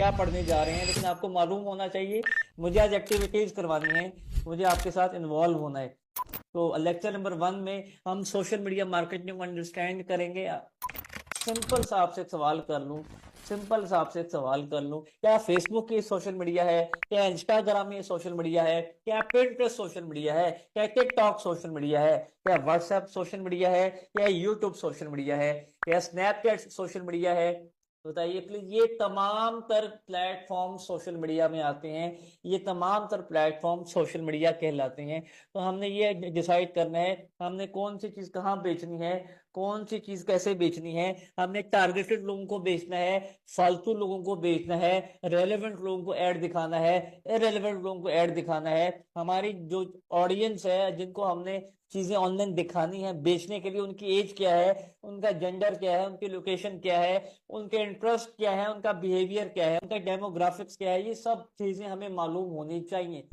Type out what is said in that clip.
क्या पढ़ने जा रहे हैं, लेकिन आपको मालूम होना चाहिए मुझे आज एक्टिविटीज करवानी है, मुझे आपके साथ इन्वॉल्व होना है। तो लेक्चर नंबर 1 में हम सोशल मीडिया मार्केटिंग को अंडरस्टैंड करेंगे। सिंपल सा आपसे एक सवाल कर लूं, सिंपल सा आपसे एक सवाल कर लूं, क्या फेसबुक ये सोशल मीडिया है, क्या इंस्टाग्राम ये सोशल मीडिया है, क्या पिंटरेस्ट सोशल मीडिया है, क्या टिकटॉक सोशल मीडिया है, क्या व्हाट्सएप सोशल मीडिया है, क्या यूट्यूब सोशल मीडिया है, क्या स्नैपचैट सोशल मीडिया है? बताइए प्लीज। ये तमाम तर प्लेटफॉर्म सोशल मीडिया में आते हैं, ये तमाम तर प्लेटफॉर्म सोशल मीडिया कहलाते हैं। तो हमने ये डिसाइड करना है हमने कौन सी चीज कहाँ बेचनी है, कौन सी चीज कैसे बेचनी है। हमने टारगेटेड लोगों को बेचना है, फालतू लोगों को बेचना है, रेलेवेंट लोगों को ऐड दिखाना है, इरेलेवेंट लोगों को ऐड दिखाना है। हमारी जो ऑडियंस है जिनको हमने चीजें ऑनलाइन दिखानी है बेचने के लिए, उनकी एज क्या है, उनका जेंडर क्या है, उनकी लोकेशन क्या है, उनके इंटरेस्ट क्या है, उनका बिहेवियर क्या है, उनका डेमोग्राफिक्स क्या है, ये सब चीजें हमें मालूम होनी चाहिए।